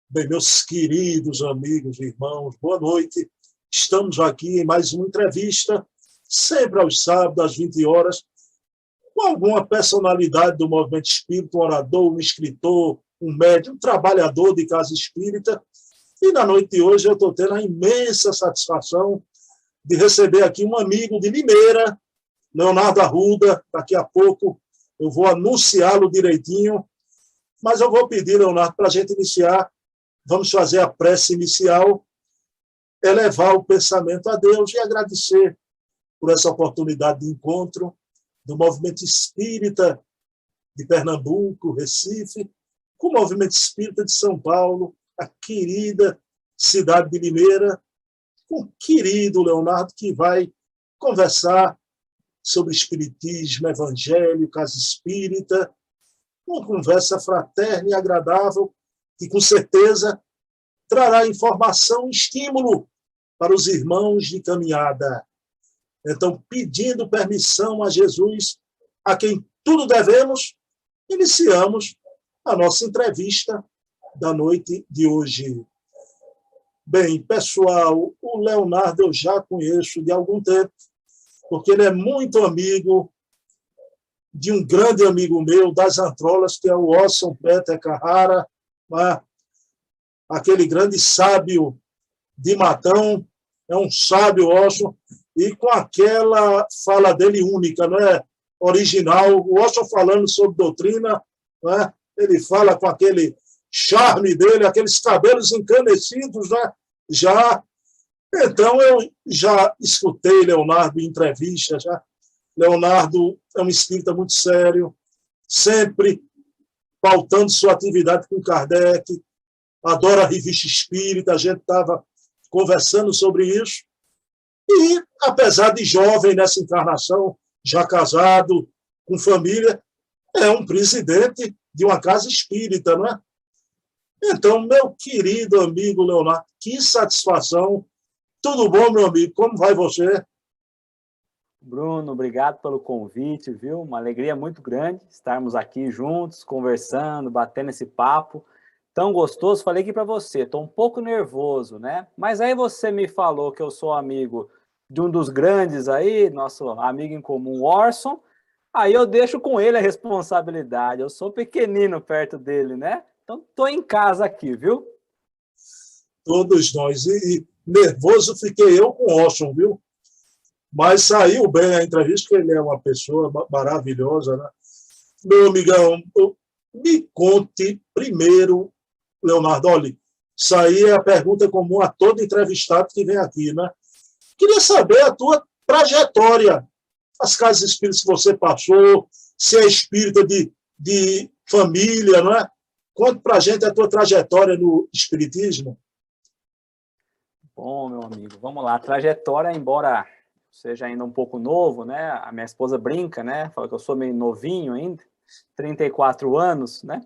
Bem, meus queridos amigos e irmãos, boa noite. Estamos aqui em mais uma entrevista, sempre aos sábados, às 20 horas, com alguma personalidade do movimento espírita, um orador, um escritor, um médium, um trabalhador de casa espírita. E na noite de hoje eu estou tendo a imensa satisfação de receber aqui um amigo de Limeira, Leonardo Arruda. Daqui a pouco eu vou anunciá-lo direitinho, mas eu vou pedir, Leonardo, para a gente iniciar. Vamos fazer a prece inicial, elevar o pensamento a Deus e agradecer por essa oportunidade de encontro do movimento espírita de Pernambuco, Recife, com o movimento espírita de São Paulo, a querida cidade de Limeira, com o querido Leonardo, que vai conversar sobre espiritismo, evangelho, casa espírita, uma conversa fraterna e agradável, que com certeza trará informação e estímulo para os irmãos de caminhada. Então, pedindo permissão a Jesus, a quem tudo devemos, iniciamos a nossa entrevista da noite de hoje. Bem, pessoal, o Leonardo eu já conheço de algum tempo, porque ele é muito amigo de um grande amigo meu, das Antrolas, que é o Osson Peter Carrara, aquele grande sábio de Matão, é um sábio Osson, e com aquela fala dele única, não é? Original, o Osson falando sobre doutrina, não é? Ele fala com aquele charme dele, aqueles cabelos encanecidos, né? Já. Então, eu já escutei Leonardo em entrevista, já. Leonardo é um espírita muito sério, sempre pautando sua atividade com Kardec, adora a revista espírita, a gente estava conversando sobre isso. E, apesar de jovem nessa encarnação, já casado, com família, é um presidente de uma casa espírita, não é? Então, meu querido amigo Leonardo, que satisfação. Tudo bom, meu amigo? Como vai você? Bruno, obrigado pelo convite, viu? Uma alegria muito grande estarmos aqui juntos, conversando, batendo esse papo tão gostoso. Falei aqui para você, estou um pouco nervoso, né? Mas aí você me falou que eu sou amigo de um dos grandes aí, nosso amigo em comum, Orson. Aí eu deixo com ele a responsabilidade. Eu sou pequenino perto dele, né? Então estou em casa aqui, viu? Todos nós. E nervoso fiquei eu com o Orson, viu? Mas saiu bem a entrevista, porque ele é uma pessoa maravilhosa, né? Meu amigão, me conte primeiro, Leonardo, olha, isso aí é a pergunta comum a todo entrevistado que vem aqui, né? Queria saber a tua trajetória, as casas espíritas que você passou, se é espírita de família, não é? Conte para a gente a tua trajetória no espiritismo. Bom, meu amigo, vamos lá. A trajetória, embora seja ainda um pouco novo, né? A minha esposa brinca, né? Fala que eu sou meio novinho ainda, 34 anos, né?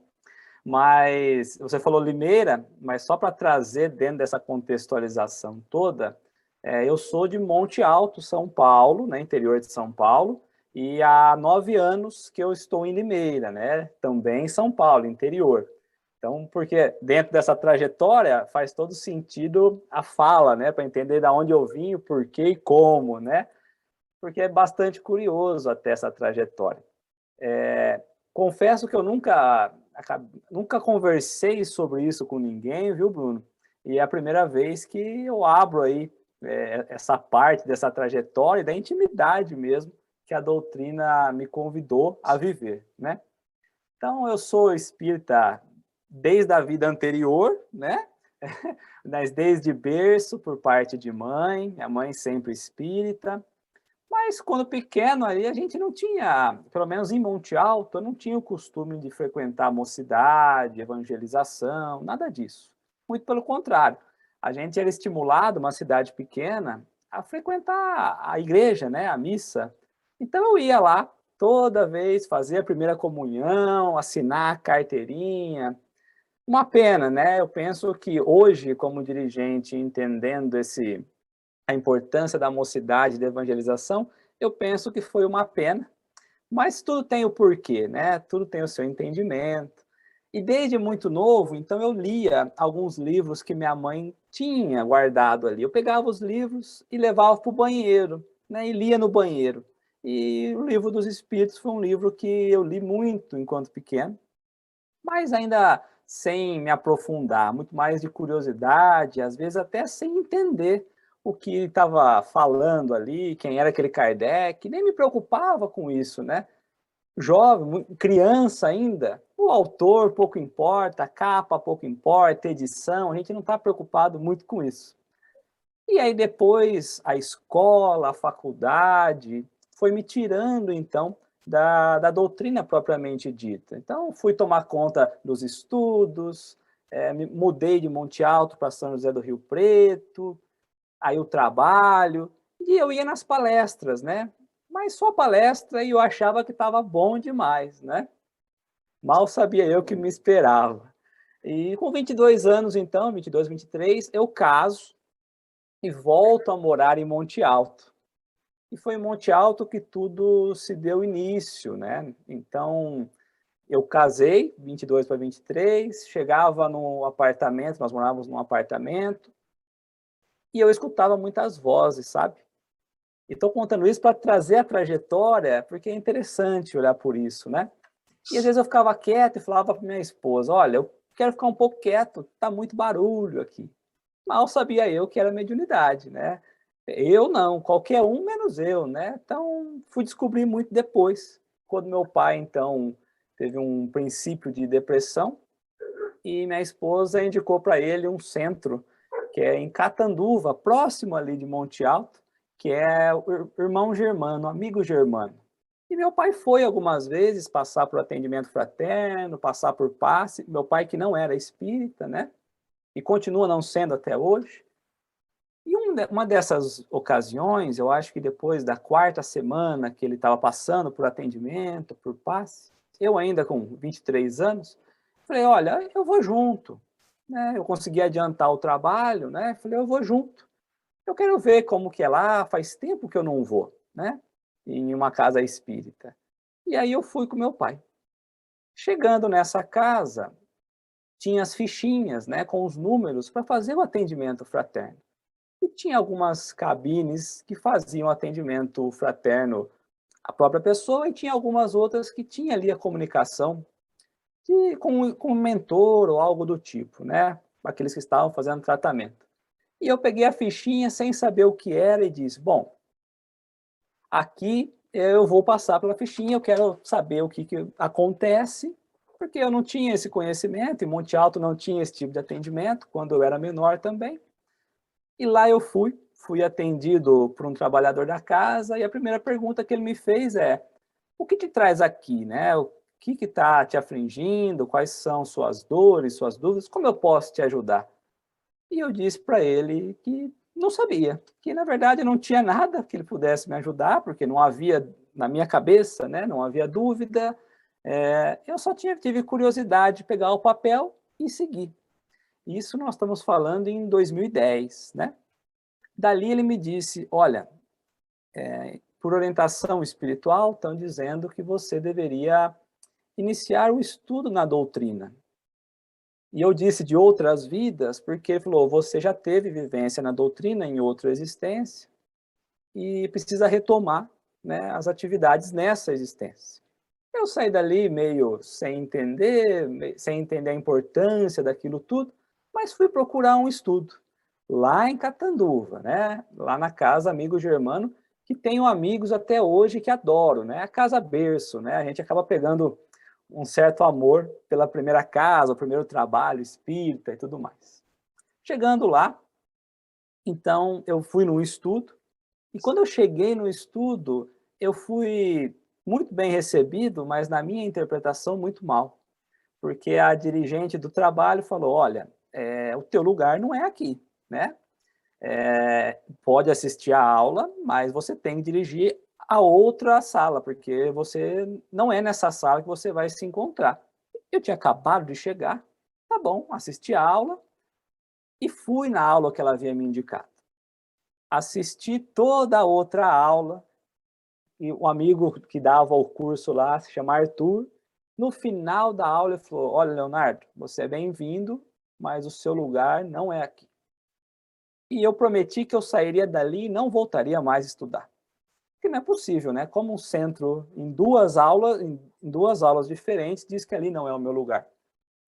Mas você falou Limeira, mas só para trazer dentro dessa contextualização toda, eu sou de Monte Alto, São Paulo, né? Interior de São Paulo, e há 9 anos que eu estou em Limeira, né? Também em São Paulo, interior. Então, porque dentro dessa trajetória faz todo sentido a fala, né? Para entender de onde eu vim, o porquê e como, né? Porque é bastante curioso até essa trajetória. Confesso que eu nunca conversei sobre isso com ninguém, viu, Bruno? E é a primeira vez que eu abro aí essa parte dessa trajetória, da intimidade mesmo, que a doutrina me convidou a viver, né? Então, eu sou espírita desde a vida anterior, né? Mas desde berço, por parte de mãe, a mãe sempre espírita. Mas quando pequeno aí a gente não tinha, pelo menos em Monte Alto, eu não tinha o costume de frequentar a mocidade, evangelização, nada disso. Muito pelo contrário, a gente era estimulado, uma cidade pequena, a frequentar a igreja, né, a missa. Então eu ia lá toda vez, fazer a primeira comunhão, assinar a carteirinha. Uma pena, né? Eu penso que hoje, como dirigente, entendendo a importância da mocidade, da evangelização, eu penso que foi uma pena, mas tudo tem o porquê, né? Tudo tem o seu entendimento. E desde muito novo, então eu lia alguns livros que minha mãe tinha guardado ali. Eu pegava os livros e levava para o banheiro, né, e lia no banheiro. E o Livro dos Espíritos foi um livro que eu li muito enquanto pequeno, mas ainda sem me aprofundar, muito mais de curiosidade, às vezes até sem entender o que estava falando ali, quem era aquele Kardec, nem me preocupava com isso, né? Jovem, criança ainda, o autor pouco importa, a capa pouco importa, a edição, a gente não está preocupado muito com isso. E aí depois a escola, a faculdade, foi me tirando então da doutrina propriamente dita. Então fui tomar conta dos estudos, me mudei de Monte Alto para São José do Rio Preto, aí o trabalho, e eu ia nas palestras, né? Mas só palestra e eu achava que estava bom demais, né? Mal sabia eu que me esperava. E com 22 anos, então, 22, 23, eu caso e volto a morar em Monte Alto. E foi em Monte Alto que tudo se deu início, né? Então, eu casei, 22 para 23, chegava no apartamento, nós morávamos num apartamento, e eu escutava muitas vozes, sabe? E estou contando isso para trazer a trajetória, porque é interessante olhar por isso, né? E às vezes eu ficava quieto e falava para minha esposa, olha, eu quero ficar um pouco quieto, tá muito barulho aqui. Mal sabia eu que era mediunidade, né? Eu não, qualquer um menos eu, né? Então, fui descobrir muito depois, quando meu pai, então, teve um princípio de depressão e minha esposa indicou para ele um centro que é em Catanduva, próximo ali de Monte Alto, que é o Irmão Germano, Amigo Germano. E meu pai foi algumas vezes passar por atendimento fraterno, passar por passe. Meu pai que não era espírita, né? E continua não sendo até hoje. E uma dessas ocasiões, eu acho que depois da quarta semana que ele estava passando por atendimento, por passe, eu ainda com 23 anos, falei, olha, eu vou junto. Né? Eu consegui adiantar o trabalho, né? Falei, eu vou junto. Eu quero ver como que é lá, faz tempo que eu não vou, né? Em uma casa espírita. E aí eu fui com meu pai. Chegando nessa casa, tinha as fichinhas, né, com os números para fazer o atendimento fraterno. E tinha algumas cabines que faziam atendimento fraterno à própria pessoa e tinha algumas outras que tinha ali a comunicação com um mentor ou algo do tipo, né? Aqueles que estavam fazendo tratamento. E eu peguei a fichinha sem saber o que era e disse, bom, aqui eu vou passar pela fichinha, eu quero saber o que acontece, porque eu não tinha esse conhecimento, e Monte Alto não tinha esse tipo de atendimento, quando eu era menor também. E lá eu fui atendido por um trabalhador da casa, e a primeira pergunta que ele me fez é, o que te traz aqui, né? O que está te afligindo? Quais são suas dores, suas dúvidas? Como eu posso te ajudar? E eu disse para ele que não sabia, que na verdade não tinha nada que ele pudesse me ajudar, porque não havia na minha cabeça, né? Não havia dúvida. Eu só tive curiosidade de pegar o papel e seguir. Isso nós estamos falando em 2010, né? Dali ele me disse, olha, por orientação espiritual, estão dizendo que você deveria iniciar o estudo na doutrina. E eu disse de outras vidas, porque ele falou, você já teve vivência na doutrina em outra existência e precisa retomar, né, as atividades nessa existência. Eu saí dali meio sem entender a importância daquilo tudo, mas fui procurar um estudo lá em Catanduva, né, lá na Casa Amigo Germano, que tenho amigos até hoje que adoro, né, a Casa Berço, né, a gente acaba pegando um certo amor pela primeira casa, o primeiro trabalho espírita e tudo mais. Chegando lá, então eu fui no estudo, e quando eu cheguei no estudo, eu fui muito bem recebido, mas na minha interpretação muito mal, porque a dirigente do trabalho falou, olha, o teu lugar não é aqui, né? Pode assistir a aula, mas você tem que dirigir a outra sala, porque você não é nessa sala que você vai se encontrar. Eu tinha acabado de chegar, tá bom, assisti a aula e fui na aula que ela havia me indicado. Assisti toda a outra aula, e o amigo que dava o curso lá se chama Arthur, No final da aula, ele falou, olha, Leonardo, você é bem-vindo, mas o seu lugar não é aqui. E eu prometi que eu sairia dali e não voltaria mais a estudar. Porque não é possível, né? Como um centro em duas aulas diferentes diz que ali não é o meu lugar.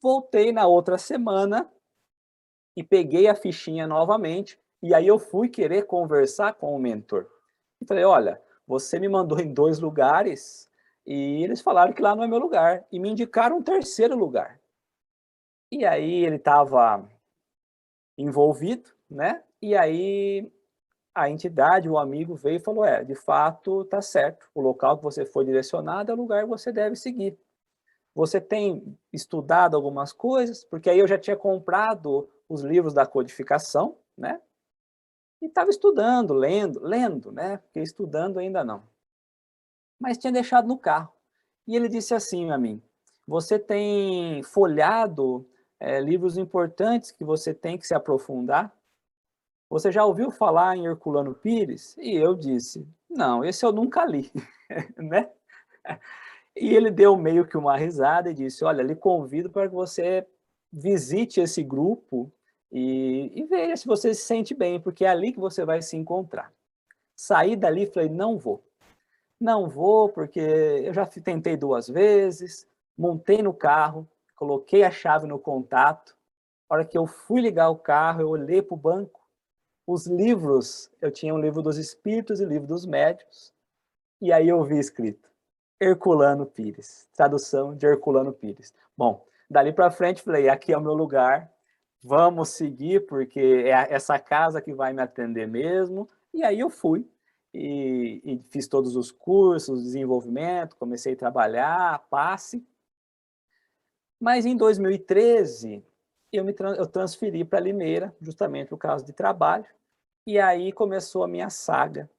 Voltei na outra semana e peguei a fichinha novamente, e aí eu fui querer conversar com o mentor. E falei, olha, você me mandou em 2 lugares e eles falaram que lá não é meu lugar, e me indicaram um terceiro lugar. E aí ele estava envolvido, né? E aí a entidade, o amigo veio e falou, de fato, tá certo, o local que você foi direcionado é o lugar que você deve seguir. Você tem estudado algumas coisas? Porque aí eu já tinha comprado os livros da codificação, né? E estava estudando, lendo, né? Porque estudando ainda não. Mas tinha deixado no carro. E ele disse assim a mim, você tem folhado livros importantes que você tem que se aprofundar? Você já ouviu falar em Herculano Pires? E eu disse, não, esse eu nunca li, né? E ele deu meio que uma risada e disse, olha, lhe convido para que você visite esse grupo e veja se você se sente bem, porque é ali que você vai se encontrar. Saí dali e falei, não vou. Não vou, porque eu já tentei 2 vezes, montei no carro, coloquei a chave no contato. A hora que eu fui ligar o carro, eu olhei para o banco, os livros, eu tinha um livro dos espíritos e livro dos médiuns, e aí eu vi escrito, Herculano Pires, tradução de Herculano Pires. Bom, dali para frente falei, aqui é o meu lugar, vamos seguir, porque é essa casa que vai me atender mesmo. E aí eu fui e fiz todos os cursos, desenvolvimento, comecei a trabalhar, passe. Mas em 2013, eu transferi para Limeira, justamente por causa de trabalho, e aí começou a minha saga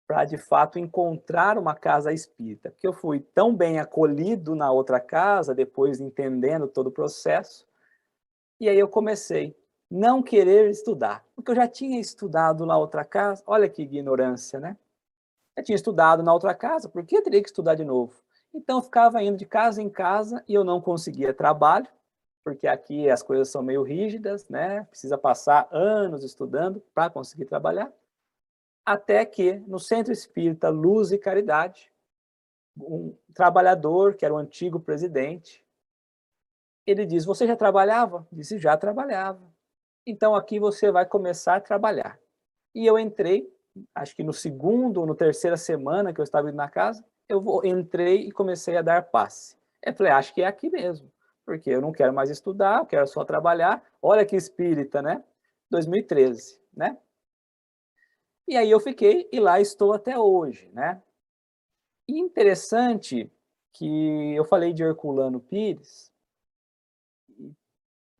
para, de fato, encontrar uma casa espírita. Porque eu fui tão bem acolhido na outra casa, depois entendendo todo o processo, e aí eu comecei a não querer estudar, porque eu já tinha estudado na outra casa, olha que ignorância, né? Eu tinha estudado na outra casa, por que eu teria que estudar de novo? Então eu ficava indo de casa em casa e eu não conseguia trabalho, porque aqui as coisas são meio rígidas, né? Precisa passar anos estudando para conseguir trabalhar. Até que, no Centro Espírita Luz e Caridade, um trabalhador, que era o antigo presidente, ele diz, você já trabalhava? Disse, já trabalhava. Então aqui você vai começar a trabalhar. E eu entrei, acho que no segundo ou no terceira semana que eu estava indo na casa, entrei e comecei a dar passe. Eu falei, acho que é aqui mesmo, porque eu não quero mais estudar, eu quero só trabalhar. Olha que espírita, né? 2013, né? E aí eu fiquei e lá estou até hoje, né? E interessante que eu falei de Herculano Pires,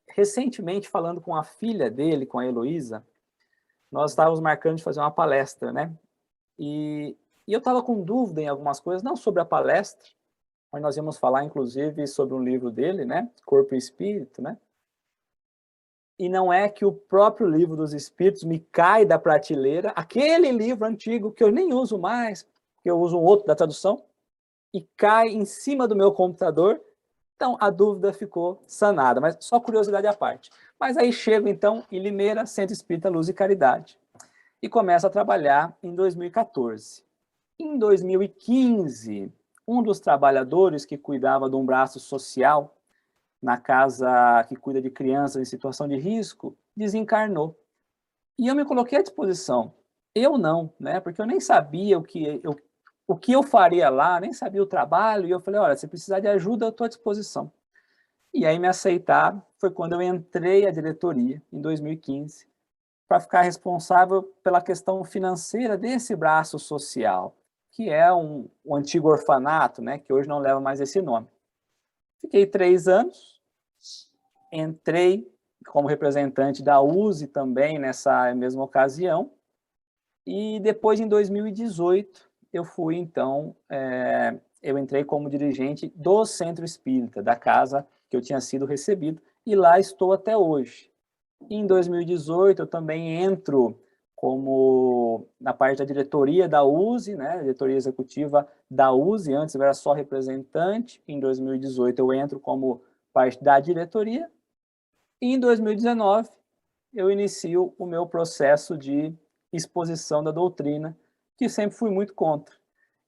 recentemente falando com a filha dele, com a Heloísa, nós estávamos marcando de fazer uma palestra, né? E eu estava com dúvida em algumas coisas, não sobre a palestra, mas nós íamos falar, inclusive, sobre um livro dele, né? Corpo e Espírito, né? E não é que o próprio livro dos Espíritos me cai da prateleira, aquele livro antigo que eu nem uso mais, que eu uso um outro da tradução, e cai em cima do meu computador. Então, a dúvida ficou sanada, mas só curiosidade à parte. Mas aí chego, então, em Limeira, Centro Espírita Luz e Caridade, e começo a trabalhar em 2014. Em 2015, um dos trabalhadores que cuidava de um braço social na casa que cuida de crianças em situação de risco desencarnou. E eu me coloquei à disposição. Eu não, né? Porque eu nem sabia o que eu faria lá, nem sabia o trabalho, e eu falei, olha, se precisar de ajuda, eu estou à disposição. E aí me aceitaram, foi quando eu entrei à diretoria, em 2015, para ficar responsável pela questão financeira desse braço social, que é um antigo orfanato, né, que hoje não leva mais esse nome. Fiquei 3 anos, entrei como representante da USE também nessa mesma ocasião, e depois, em 2018, eu fui, então, eu entrei como dirigente do Centro Espírita, da casa que eu tinha sido recebido, e lá estou até hoje. Em 2018, eu também entro como na parte da diretoria da USE, né, diretoria executiva da USE, antes eu era só representante, em 2018 eu entro como parte da diretoria, e em 2019 eu inicio o meu processo de exposição da doutrina, que sempre fui muito contra.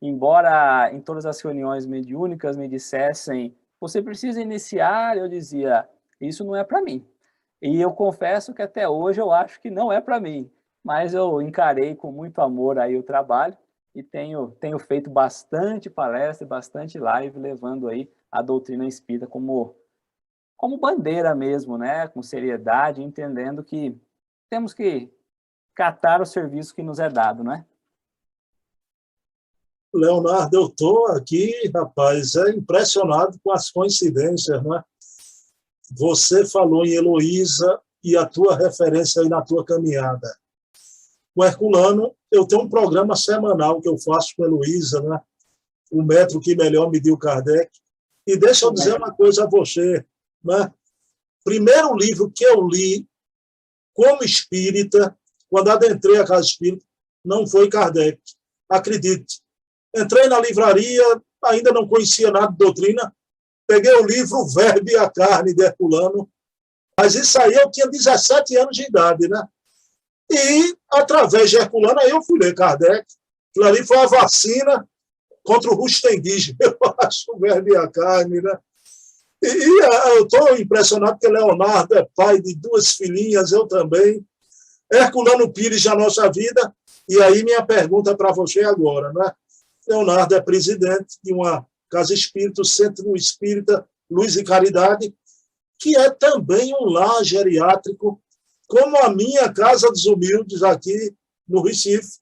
Embora em todas as reuniões mediúnicas me dissessem, você precisa iniciar, eu dizia, isso não é para mim. E eu confesso que até hoje eu acho que não é para mim, mas eu encarei com muito amor aí o trabalho e tenho feito bastante palestra, bastante live, levando aí a doutrina espírita como bandeira mesmo, né? Com seriedade, entendendo que temos que catar o serviço que nos é dado, né? Leonardo, eu estou aqui, rapaz, impressionado com as coincidências, né? Você falou em Heloísa e a tua referência aí na tua caminhada. O Herculano, eu tenho um programa semanal que eu faço com a Heloísa, né? O Metro que Melhor Mediu Kardec. E deixa eu dizer uma coisa a você, né? Primeiro livro que eu li como espírita, quando adentrei a casa espírita, não foi Kardec. Acredite. Entrei na livraria, ainda não conhecia nada de doutrina, peguei o livro O Verbo e a Carne, de Herculano, mas isso aí eu tinha 17 anos de idade, né? E, através de Herculano, aí eu fui ler Kardec. Aquilo ali foi a vacina contra o rustenguismo, eu acho, O Verbo e a Carne, né? E eu estou impressionado que Leonardo é pai de 2 filhinhas, eu também. Herculano Pires na nossa vida. E aí minha pergunta para você agora, né? Leonardo é presidente de uma casa espírita, o Centro Espírita Luz e Caridade, que é também um lar geriátrico, como a minha Casa dos Humildes aqui no Recife,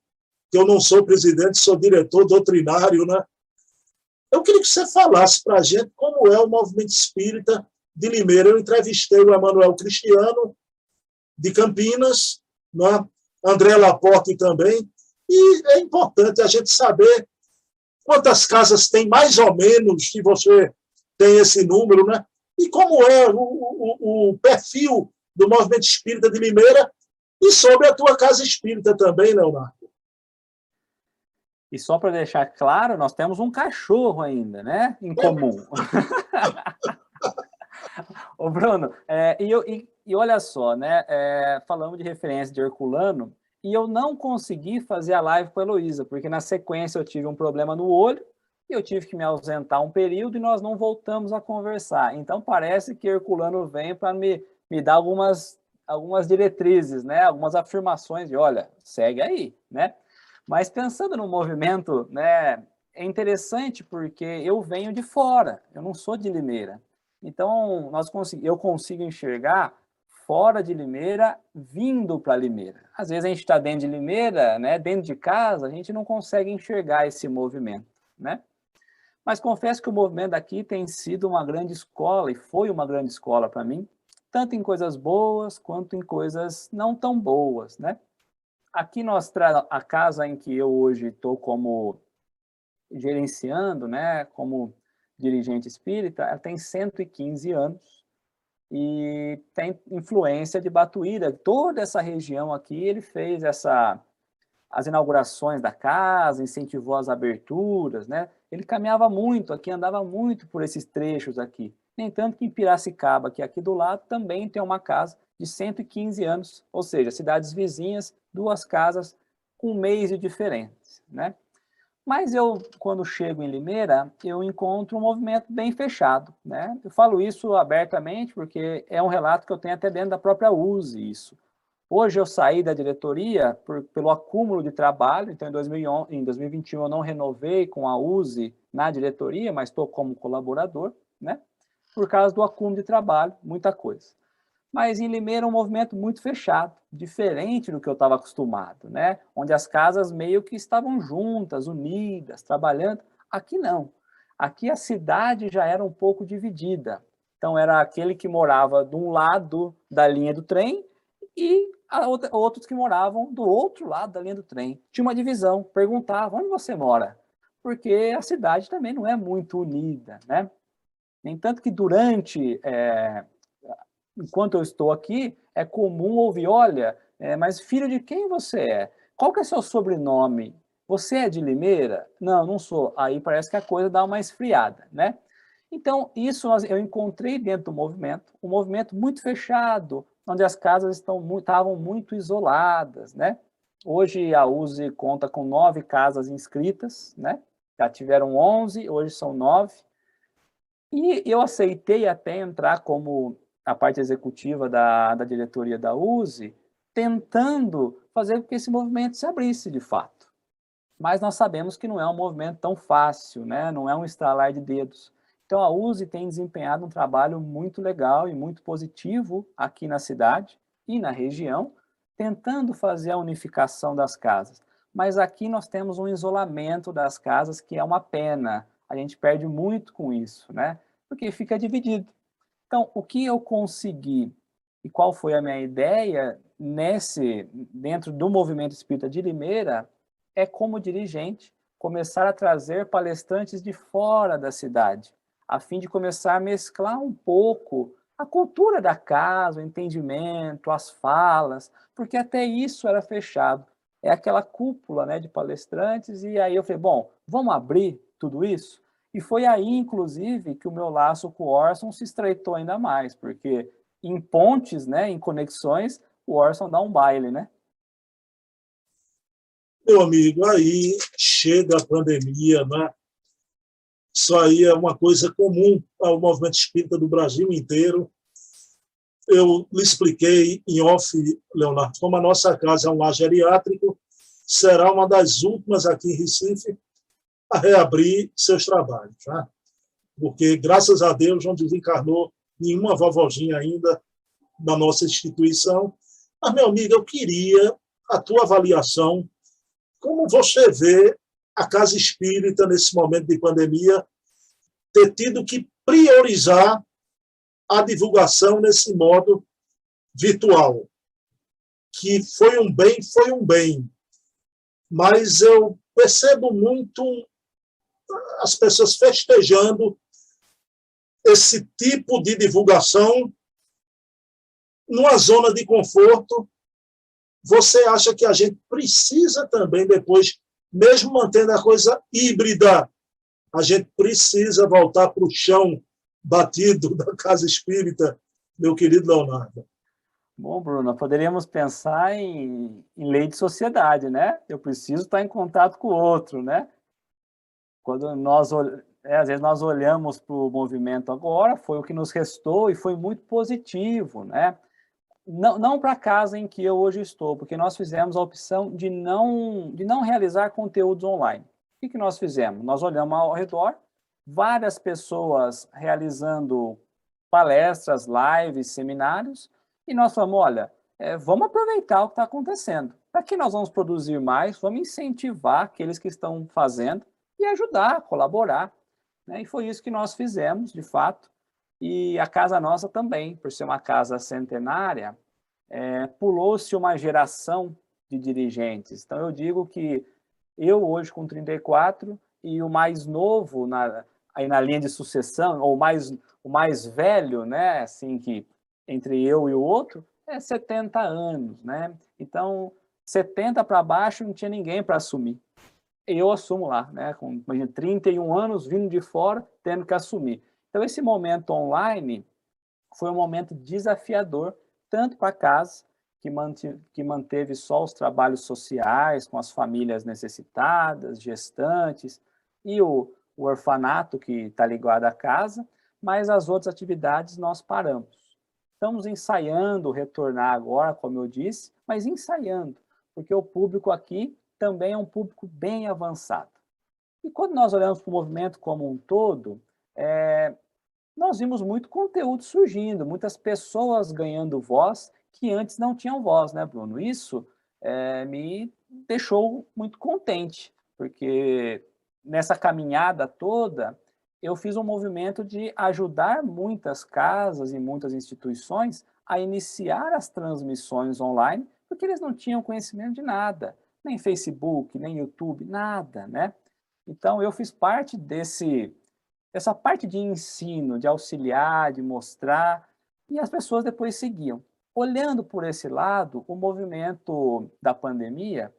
que eu não sou presidente, sou diretor doutrinário, né? Eu queria que você falasse para a gente como é o movimento espírita de Limeira. Eu entrevistei o Emanuel Cristiano, de Campinas, né? André Laporte também, e é importante a gente saber quantas casas tem, mais ou menos, se você tem esse número, né? E como é o perfil do movimento espírita de Limeira e sobre a tua casa espírita também, Leonardo. E só para deixar claro, nós temos um cachorro ainda, né? Em comum. Ô, Bruno, e olha só, né? Falamos de referência de Herculano, e eu não consegui fazer a live com a Heloísa, porque na sequência eu tive um problema no olho, e eu tive que me ausentar um período e nós não voltamos a conversar. Então parece que Herculano vem para me dar algumas diretrizes, né? Algumas afirmações de, olha, segue aí, né? Mas pensando no movimento, né, é interessante porque eu venho de fora, eu não sou de Limeira. Então, eu consigo enxergar fora de Limeira, vindo para Limeira. Às vezes a gente está dentro de Limeira, né, dentro de casa, a gente não consegue enxergar esse movimento, né? Mas confesso que o movimento daqui tem sido uma grande escola, e foi uma grande escola para mim, tanto em coisas boas quanto em coisas não tão boas, né? Aqui a casa em que eu hoje estou como gerenciando, né, como dirigente espírita, ela tem 115 anos e tem influência de Batuíra. Toda essa região aqui, ele fez as inaugurações da casa, incentivou as aberturas, né? Ele caminhava muito aqui, andava muito por esses trechos aqui. Nem tanto que em Piracicaba, que é aqui do lado, também tem uma casa de 115 anos, ou seja, cidades vizinhas, 2 casas com 1 mês de diferença, né? Mas eu, quando chego em Limeira, eu encontro um movimento bem fechado, né? Eu falo isso abertamente porque é um relato que eu tenho até dentro da própria USE, isso. Hoje eu saí da diretoria pelo acúmulo de trabalho, então em 2021 eu não renovei com a USE na diretoria, mas estou como colaborador, né? Por causa do acúmulo de trabalho, muita coisa. Mas em Limeira é um movimento muito fechado, diferente do que eu estava acostumado, né? Onde as casas meio que estavam juntas, unidas, trabalhando. Aqui não. Aqui a cidade já era um pouco dividida. Então era aquele que morava de um lado da linha do trem e outros que moravam do outro lado da linha do trem. Tinha uma divisão, perguntava, onde você mora? Porque a cidade também não é muito unida, né? Nem tanto que enquanto eu estou aqui, é comum ouvir, olha, Mas filho de quem você é? Qual que é seu sobrenome? Você é de Limeira? Não, não sou. Aí parece que a coisa dá uma esfriada, né? Então, isso eu encontrei dentro do movimento, um movimento muito fechado, onde as casas estavam muito isoladas, né? Hoje a USE conta com 9 casas inscritas, né? Já tiveram 11, hoje são 9. E eu aceitei até entrar como a parte executiva da diretoria da USE, tentando fazer com que esse movimento se abrisse de fato. Mas nós sabemos que não é um movimento tão fácil, né? Não é um estalar de dedos. Então a USE tem desempenhado um trabalho muito legal e muito positivo aqui na cidade e na região, tentando fazer a unificação das casas. Mas aqui nós temos um isolamento das casas que é uma pena. A gente perde muito com isso, né? Porque fica dividido. Então, o que eu consegui e qual foi a minha ideia dentro do movimento espírita de Limeira é, como dirigente, começar a trazer palestrantes de fora da cidade, a fim de começar a mesclar um pouco a cultura da casa, o entendimento, as falas, porque até isso era fechado. É aquela cúpula, né, de palestrantes, e aí eu falei, bom, vamos abrir tudo isso? E foi aí, inclusive, que o meu laço com o Orson se estreitou ainda mais, porque em pontes, né, em conexões, o Orson dá um baile, né? Meu amigo, aí chega a pandemia, né? Isso aí é uma coisa comum ao movimento espírita do Brasil inteiro. Eu lhe expliquei em off, Leonardo, como a nossa casa é um lar geriátrico, será uma das últimas aqui em Recife a reabrir seus trabalhos, né? Porque, graças a Deus, não desencarnou nenhuma vovozinha ainda na nossa instituição. Mas, meu amigo, eu queria a tua avaliação. Como você vê a Casa Espírita, nesse momento de pandemia, ter tido que priorizar a divulgação nesse modo virtual? Que foi um bem. Mas eu percebo muito as pessoas festejando esse tipo de divulgação numa zona de conforto. Você acha que a gente precisa também, depois, mesmo mantendo a coisa híbrida, a gente precisa voltar para o chão batido da casa espírita, meu querido Leonardo? Bom, Bruno, poderíamos pensar em lei de sociedade, né? Eu preciso estar em contato com o outro, né? Quando às vezes nós olhamos para o movimento agora, foi o que nos restou e foi muito positivo, né? Não para a casa em que eu hoje estou, porque nós fizemos a opção de não realizar conteúdos online. O que nós fizemos? Nós olhamos ao redor, várias pessoas realizando palestras, lives, seminários, e nós falamos, olha, vamos aproveitar o que está acontecendo. Para que nós vamos produzir mais? Vamos incentivar aqueles que estão fazendo e ajudar, colaborar. Né? E foi isso que nós fizemos, de fato. E a casa nossa também, por ser uma casa centenária, pulou-se uma geração de dirigentes. Então, eu digo que eu hoje com 34 e o mais novo aí na linha de sucessão, ou o mais velho, né, assim, que entre eu e o outro, é 70 anos, né? Então, 70 para baixo não tinha ninguém para assumir. Eu assumo lá, né, com, imagina, 31 anos, vindo de fora, tendo que assumir. Então, esse momento online foi um momento desafiador, tanto para a casa, que manteve só os trabalhos sociais com as famílias necessitadas, gestantes, e o orfanato, que está ligado à casa, mas as outras atividades nós paramos. Estamos ensaiando retornar agora, como eu disse, mas ensaiando, porque o público aqui também é um público bem avançado. E quando nós olhamos para o movimento como um todo, nós vimos muito conteúdo surgindo, muitas pessoas ganhando voz que antes não tinham voz, né, Bruno? Isso me deixou muito contente, porque nessa caminhada toda, eu fiz um movimento de ajudar muitas casas e muitas instituições a iniciar as transmissões online, porque eles não tinham conhecimento de nada, nem Facebook, nem YouTube, nada, né? Então, eu fiz parte essa parte de ensino, de auxiliar, de mostrar, e as pessoas depois seguiam. olhando por esse lado, o movimento da pandemia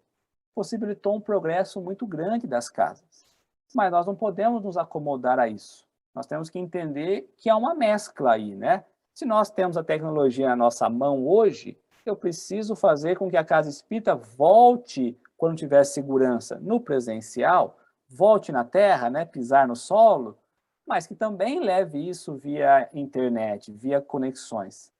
possibilitou um progresso muito grande das casas. Mas nós não podemos nos acomodar a isso. Nós temos que entender que há uma mescla aí, né? Se nós temos a tecnologia na nossa mão hoje, eu preciso fazer com que a casa espírita volte, quando tiver segurança, no presencial, volte na terra, né, pisar no solo, mas que também leve isso via internet, via conexões,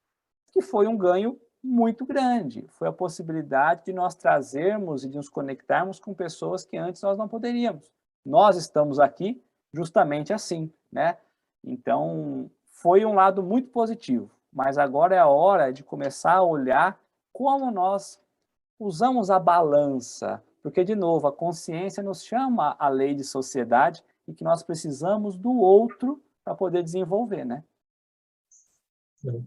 que foi um ganho muito grande. Foi a possibilidade de nós trazermos e de nos conectarmos com pessoas que antes nós não poderíamos. Nós estamos aqui justamente assim, né? Então, foi um lado muito positivo, mas agora é a hora de começar a olhar como nós usamos a balança, porque, de novo, a consciência nos chama à lei de sociedade e que nós precisamos do outro para poder desenvolver, né?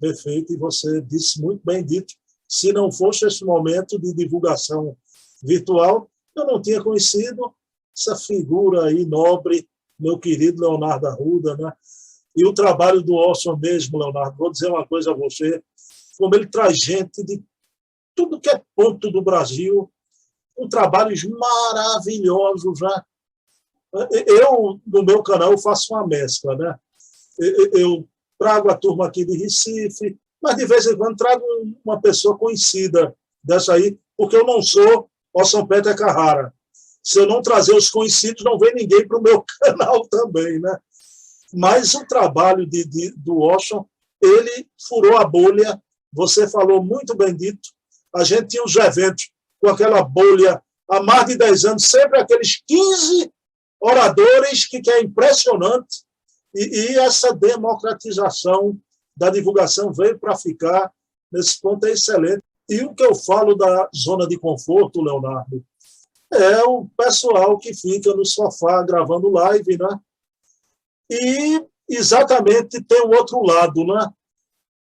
Perfeito, e você disse muito bem dito. Se não fosse esse momento de divulgação virtual, eu não tinha conhecido essa figura aí nobre, meu querido Leonardo Arruda, né? E o trabalho do Orson mesmo, Leonardo, vou dizer uma coisa a você, como ele traz gente de tudo que é ponto do Brasil, com trabalhos maravilhosos, né? Eu, no meu canal, eu faço uma mescla, né? Eu trago a turma aqui de Recife, mas de vez em quando trago uma pessoa conhecida dessa aí, porque eu não sou Orson Peter Carrara. Se eu não trazer os conhecidos, não vem ninguém para o meu canal também, né? Mas o trabalho do Orson, ele furou a bolha, você falou muito bem dito, a gente tinha os eventos com aquela bolha há mais de 10 anos, sempre aqueles 15 oradores que é impressionante, e essa democratização da divulgação veio para ficar, nesse ponto é excelente. E o que eu falo da zona de conforto, Leonardo, é o pessoal que fica no sofá gravando live, né? E exatamente tem o outro lado, né?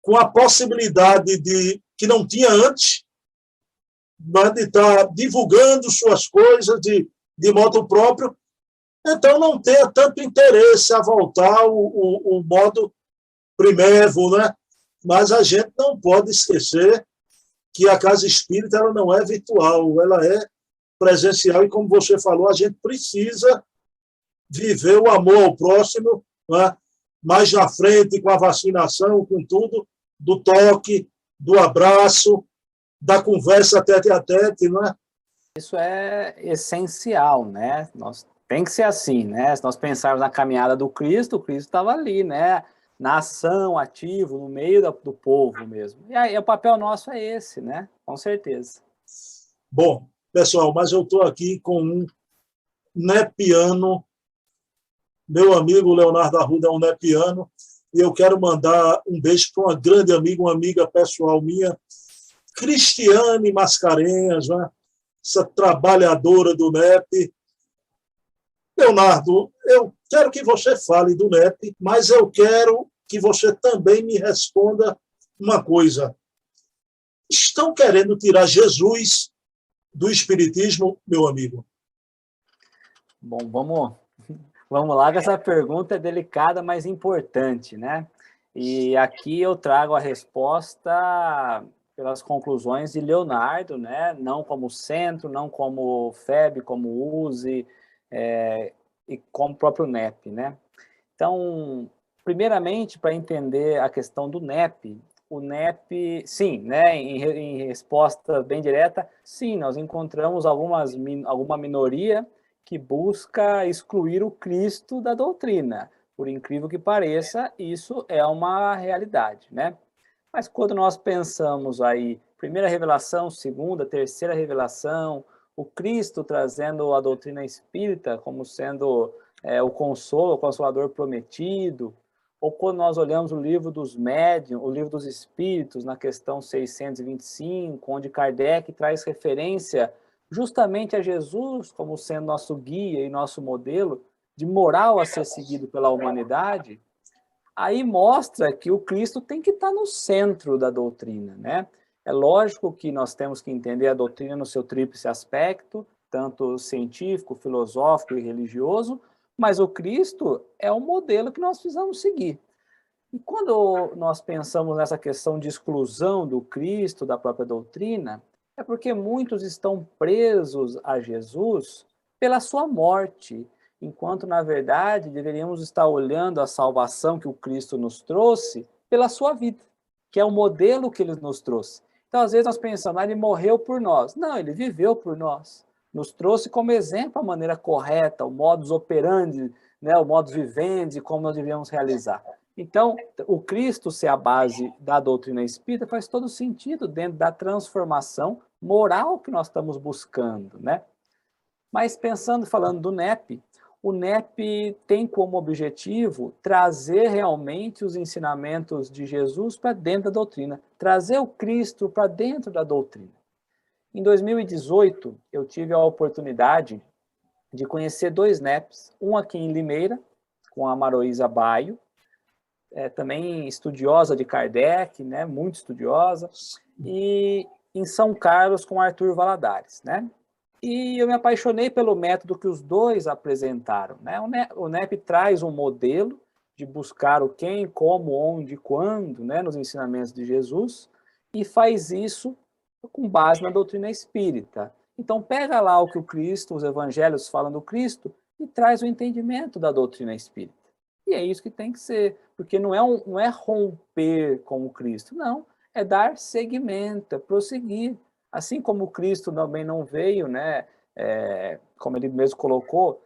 Com a possibilidade de que não tinha antes, né? De estar divulgando suas coisas de modo próprio, então não tenha tanto interesse a voltar o modo primevo, né? Mas a gente não pode esquecer que a casa espírita ela não é virtual, ela é presencial, e como você falou, a gente precisa viver o amor ao próximo, né? Mais na frente, com a vacinação, com tudo, do toque, do abraço, da conversa tete a tete, né? Isso é essencial, né? Tem que ser assim, né? Se nós pensarmos na caminhada do Cristo, o Cristo estava ali, né? Na ação, ativo, no meio do povo mesmo. E aí o papel nosso é esse, né? Com certeza. Bom, pessoal, mas eu estou aqui com um nepiano, meu amigo Leonardo Arruda é um nepiano, e eu quero mandar um beijo para uma grande amiga, uma amiga pessoal minha, Cristiane Mascarenhas, né? Essa trabalhadora do NEP. Leonardo, eu quero que você fale do NEP, mas eu quero que você também me responda uma coisa. Estão querendo tirar Jesus do Espiritismo, meu amigo? Bom, vamos lá, que essa pergunta é delicada, mas importante, né? E aqui eu trago a resposta pelas conclusões de Leonardo, né? Não como centro, não como FEB, como USE, e como o próprio NEP, né? Então, primeiramente, para entender a questão do NEP, o NEP, sim, né, em resposta bem direta, sim, nós encontramos alguma minoria que busca excluir o Cristo da doutrina. Por incrível que pareça, isso é uma realidade, né? Mas quando nós pensamos aí, primeira revelação, segunda, terceira revelação, o Cristo trazendo a doutrina espírita como sendo o consolo, o consolador prometido, ou quando nós olhamos o livro dos médiuns, o livro dos espíritos, na questão 625, onde Kardec traz referência justamente a Jesus como sendo nosso guia e nosso modelo de moral a ser seguido pela humanidade, aí mostra que o Cristo tem que estar no centro da doutrina, né? É lógico que nós temos que entender a doutrina no seu tríplice aspecto, tanto científico, filosófico e religioso, mas o Cristo é o modelo que nós precisamos seguir. E quando nós pensamos nessa questão de exclusão do Cristo, da própria doutrina, é porque muitos estão presos a Jesus pela sua morte, enquanto, na verdade, deveríamos estar olhando a salvação que o Cristo nos trouxe pela sua vida, que é o modelo que ele nos trouxe. Então, às vezes, nós pensamos, ele morreu por nós. Não, ele viveu por nós. Nos trouxe como exemplo a maneira correta, o modus operandi, né, o modus vivendi, como nós devemos realizar. Então, o Cristo ser a base da doutrina espírita faz todo sentido dentro da transformação moral que nós estamos buscando, né? Mas pensando, falando do NEP, o NEP tem como objetivo trazer realmente os ensinamentos de Jesus para dentro da doutrina, trazer o Cristo para dentro da doutrina. Em 2018, eu tive a oportunidade de conhecer 2 NEPs, um aqui em Limeira, com a Maroísa Baio, também estudiosa de Kardec, né, muito estudiosa, e em São Carlos com Arthur Valadares, né? E eu me apaixonei pelo método que os dois apresentaram, né? O NEP traz um modelo de buscar o quem, como, onde, quando, né, nos ensinamentos de Jesus, e faz isso com base na doutrina espírita. Então pega lá o que o Cristo, os evangelhos falam do Cristo, e traz o entendimento da doutrina espírita. E é isso que tem que ser, porque não é romper com o Cristo, não, é dar seguimento, é prosseguir. Assim como o Cristo também não veio, né, como ele mesmo colocou,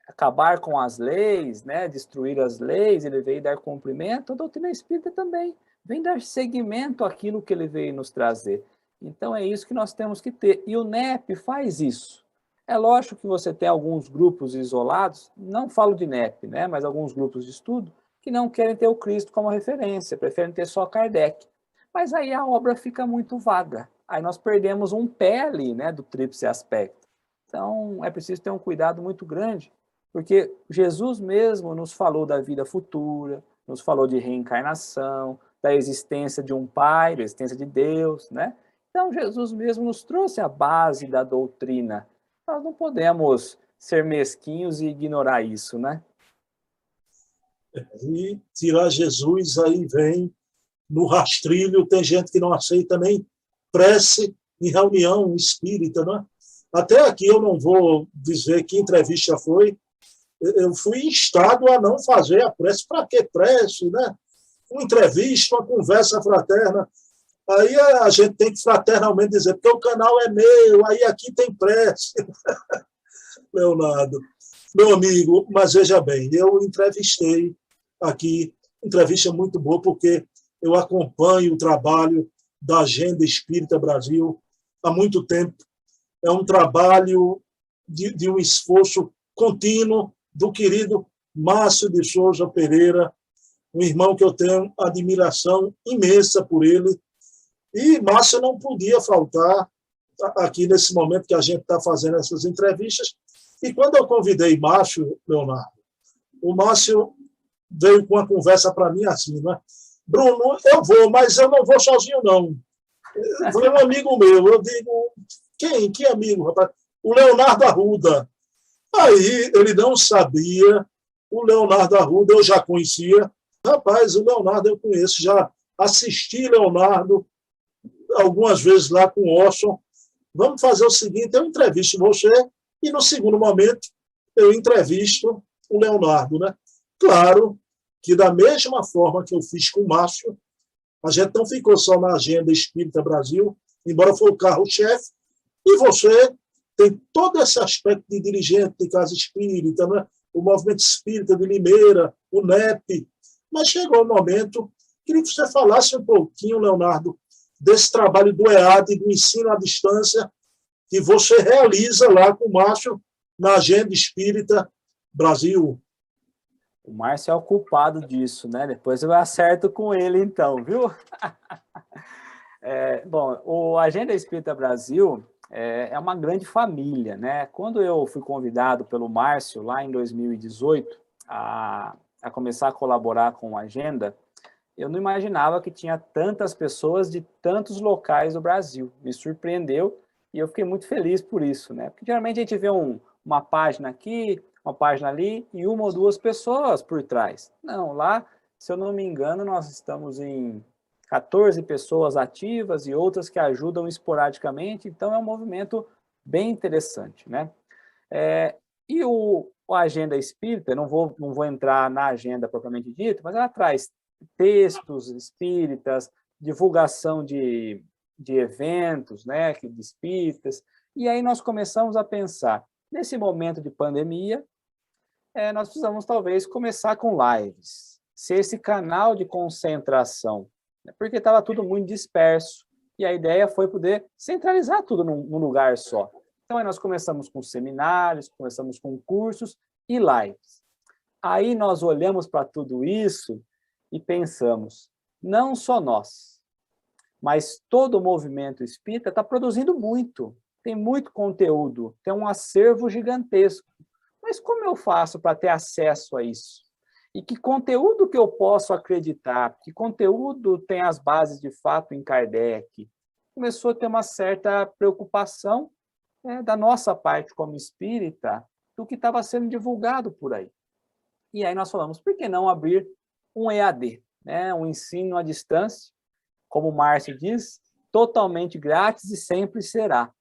acabar com as leis, né, destruir as leis, ele veio dar cumprimento, a doutrina espírita também vem dar seguimento àquilo que ele veio nos trazer. Então é isso que nós temos que ter, e o NEP faz isso. É lógico que você tem alguns grupos isolados, não falo de NEP, né, mas alguns grupos de estudo, que não querem ter o Cristo como referência, preferem ter só Kardec. Mas aí a obra fica muito vaga. Aí nós perdemos um pé ali, né, do tríplice aspecto. Então é preciso ter um cuidado muito grande, porque Jesus mesmo nos falou da vida futura, nos falou de reencarnação, da existência de um Pai, da existência de Deus, né? Então Jesus mesmo nos trouxe a base da doutrina. Nós não podemos ser mesquinhos e ignorar isso, né? E tirar Jesus, aí vem no rastrilho, tem gente que não aceita nem prece em reunião espírita, né? Até aqui eu não vou dizer que entrevista foi, eu fui instado a não fazer a prece. Para que prece, né? Uma entrevista, uma conversa fraterna. Aí a gente tem que fraternalmente dizer, porque o canal é meu, aí aqui tem prece. Leonardo, meu amigo, mas veja bem, eu entrevistei aqui, entrevista muito boa, porque eu acompanho o trabalho da Agenda Espírita Brasil há muito tempo. É um trabalho de um esforço contínuo do querido Márcio de Souza Pereira, um irmão que eu tenho admiração imensa por ele. E Márcio não podia faltar aqui nesse momento que a gente está fazendo essas entrevistas. E quando eu convidei Márcio, Leonardo, o Márcio veio com uma conversa para mim assim, né? Bruno, eu vou, mas eu não vou sozinho, não. Foi um amigo meu. Eu digo, quem? Que amigo, rapaz? O Leonardo Arruda. Aí ele não sabia. O Leonardo Arruda eu já conhecia. Rapaz, o Leonardo eu conheço, já assisti Leonardo algumas vezes lá com o Orson. Vamos fazer o seguinte, eu entrevisto você e no segundo momento eu entrevisto o Leonardo, né? Claro que da mesma forma que eu fiz com o Márcio, a gente não ficou só na Agenda Espírita Brasil, embora foi o carro-chefe, e você tem todo esse aspecto de dirigente de casa espírita, né? O Movimento Espírita de Limeira, o NEP, mas chegou o momento, queria que você falasse um pouquinho, Leonardo, desse trabalho do EAD, do ensino à distância, que você realiza lá com o Márcio na Agenda Espírita Brasil. O Márcio é o culpado disso, né? Depois eu acerto com ele, então, viu? Bom, o Agenda Espírita Brasil é uma grande família, né? Quando eu fui convidado pelo Márcio, lá em 2018, a começar a colaborar com a Agenda, eu não imaginava que tinha tantas pessoas de tantos locais do Brasil. Me surpreendeu e eu fiquei muito feliz por isso, né? Porque geralmente a gente vê uma página aqui, uma página ali e uma ou duas pessoas por trás. Não, lá se eu não me engano, nós estamos em 14 pessoas ativas e outras que ajudam esporadicamente, então é um movimento bem interessante, né? E a Agenda Espírita, não vou entrar na agenda propriamente dita, mas ela traz textos espíritas, divulgação de eventos, né, de espíritas, e aí nós começamos a pensar, nesse momento de pandemia, nós precisamos talvez começar com lives, ser esse canal de concentração, né, porque estava tudo muito disperso, e a ideia foi poder centralizar tudo num lugar só. Então, aí nós começamos com seminários, começamos com cursos e lives. Aí nós olhamos para tudo isso e pensamos, não só nós, mas todo o movimento espírita está produzindo muito, tem muito conteúdo, tem um acervo gigantesco. Mas como eu faço para ter acesso a isso? E que conteúdo que eu posso acreditar? Que conteúdo tem as bases de fato em Kardec? Começou a ter uma certa preocupação da nossa parte como espírita, do que estava sendo divulgado por aí. E aí nós falamos, por que não abrir um EAD, né? Um ensino à distância, como o Márcio diz, totalmente grátis e sempre será.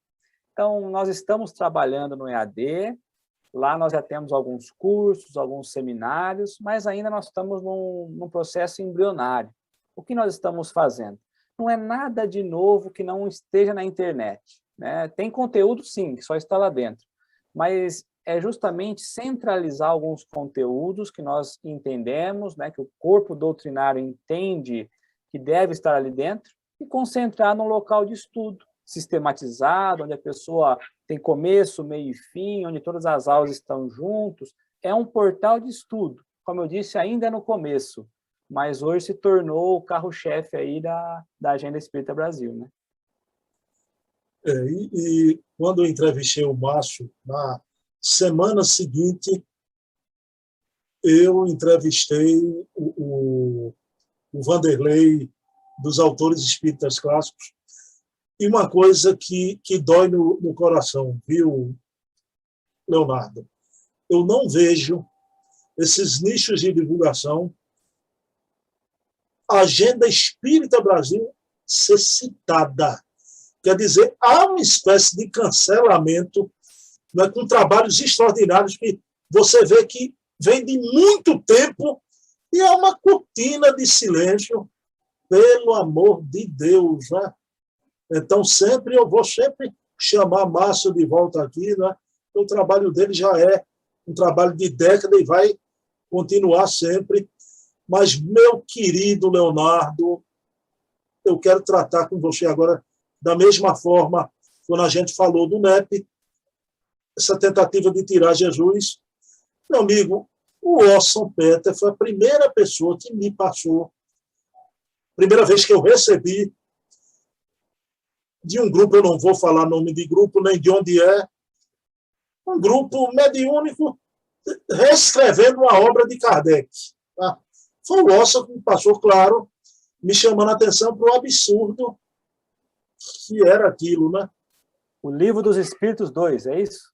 Então, nós estamos trabalhando no EAD, lá nós já temos alguns cursos, alguns seminários, mas ainda nós estamos num processo embrionário. O que nós estamos fazendo? Não é nada de novo que não esteja na internet, né? Tem conteúdo, sim, que só está lá dentro, mas é justamente centralizar alguns conteúdos que nós entendemos, né, que o corpo doutrinário entende que deve estar ali dentro, e concentrar num local de estudo, sistematizado, onde a pessoa tem começo, meio e fim, onde todas as aulas estão juntos. É um portal de estudo, como eu disse, ainda no começo, mas hoje se tornou o carro-chefe aí da Agenda Espírita Brasil, né? E quando eu entrevistei o Márcio, na semana seguinte, eu entrevistei o Vanderlei, dos autores espíritas clássicos, e uma coisa que dói no coração, viu, Leonardo? Eu não vejo esses nichos de divulgação, a Agenda Espírita Brasil ser citada. Quer dizer, há uma espécie de cancelamento, né, com trabalhos extraordinários que você vê que vem de muito tempo e é uma cortina de silêncio, pelo amor de Deus. Né? Então, eu vou sempre chamar Márcio de volta aqui, né? O trabalho dele já é um trabalho de década e vai continuar sempre. Mas, meu querido Leonardo, eu quero tratar com você agora da mesma forma quando a gente falou do NEP, essa tentativa de tirar Jesus. Meu amigo, o Orson Peter foi a primeira pessoa que me passou, primeira vez que eu recebi de um grupo, eu não vou falar nome de grupo, nem de onde é, um grupo mediúnico reescrevendo uma obra de Kardec. Tá? Foi o Orson que me passou, claro, me chamando a atenção para o absurdo que era aquilo, né? O Livro dos Espíritos 2, é isso?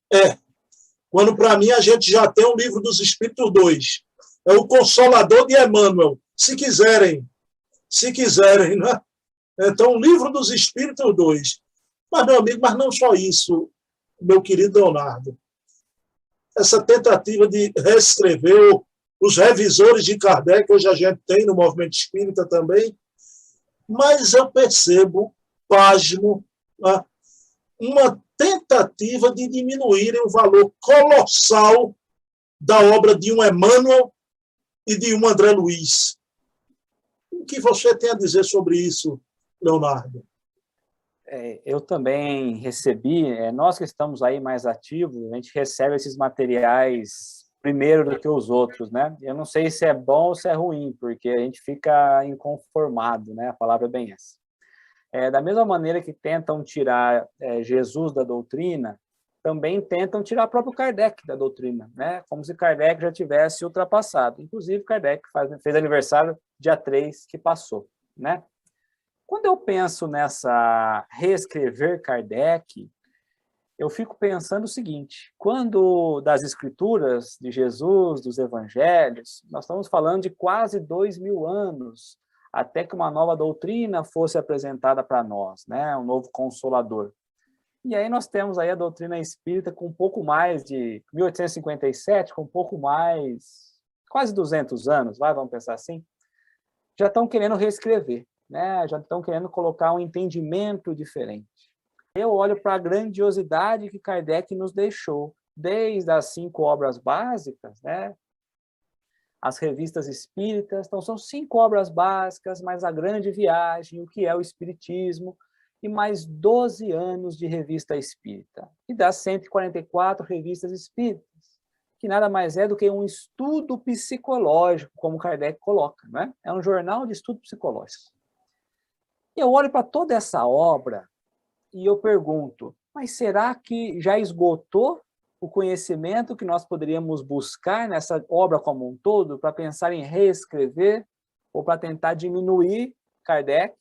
Quando, para mim, a gente já tem o Livro dos Espíritos 2. É o Consolador de Emmanuel, se quiserem, né? Então, o Livro dos Espíritos 2. Mas, meu amigo, mas não só isso, meu querido Leonardo. Essa tentativa de reescrever os revisores de Kardec, hoje a gente tem no movimento espírita também, mas eu percebo, pasmo, né, uma tentativa de diminuírem o valor colossal da obra de um Emmanuel e de um André Luiz. O que você tem a dizer sobre isso, Leonardo? Eu também recebi, nós que estamos aí mais ativos, a gente recebe esses materiais primeiro do que os outros, né? Eu não sei se é bom ou se é ruim, porque a gente fica inconformado, né? A palavra é bem essa. Da mesma maneira que tentam tirar Jesus da doutrina, também tentam tirar o próprio Kardec da doutrina, né? Como se Kardec já tivesse ultrapassado. Inclusive, Kardec fez aniversário dia 3 que passou, né? Quando eu penso nessa reescrever Kardec, eu fico pensando o seguinte, quando das escrituras de Jesus, dos evangelhos, nós estamos falando de quase 2000 anos, até que uma nova doutrina fosse apresentada para nós, né? Um novo consolador. E aí nós temos aí a doutrina espírita com um pouco mais de 1857, com um pouco mais, quase 200 anos, vamos pensar assim, já estão querendo reescrever, né? Já estão querendo colocar um entendimento diferente. Eu olho para a grandiosidade que Kardec nos deixou, desde as 5 obras básicas, né? As revistas espíritas, então são 5 obras básicas, mais a grande viagem, o que é o espiritismo, e mais 12 anos de revista espírita, e das 144 revistas espíritas, que nada mais é do que um estudo psicológico, como Kardec coloca, né? É um jornal de estudo psicológico. E eu olho para toda essa obra e eu pergunto, mas será que já esgotou o conhecimento que nós poderíamos buscar nessa obra como um todo, para pensar em reescrever, ou para tentar diminuir Kardec?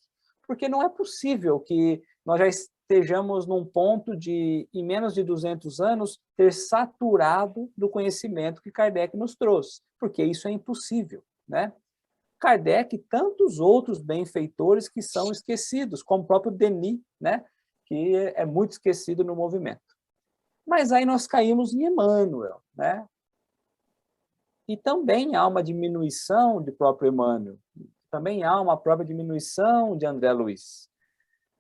Porque não é possível que nós já estejamos num ponto de, em menos de 200 anos, ter saturado do conhecimento que Kardec nos trouxe, porque isso é impossível, né? Kardec e tantos outros benfeitores que são esquecidos, como o próprio Denis, né? Que é muito esquecido no movimento. Mas aí nós caímos em Emmanuel, né? E também há uma diminuição de próprio Emmanuel, também há uma própria diminuição de André Luiz.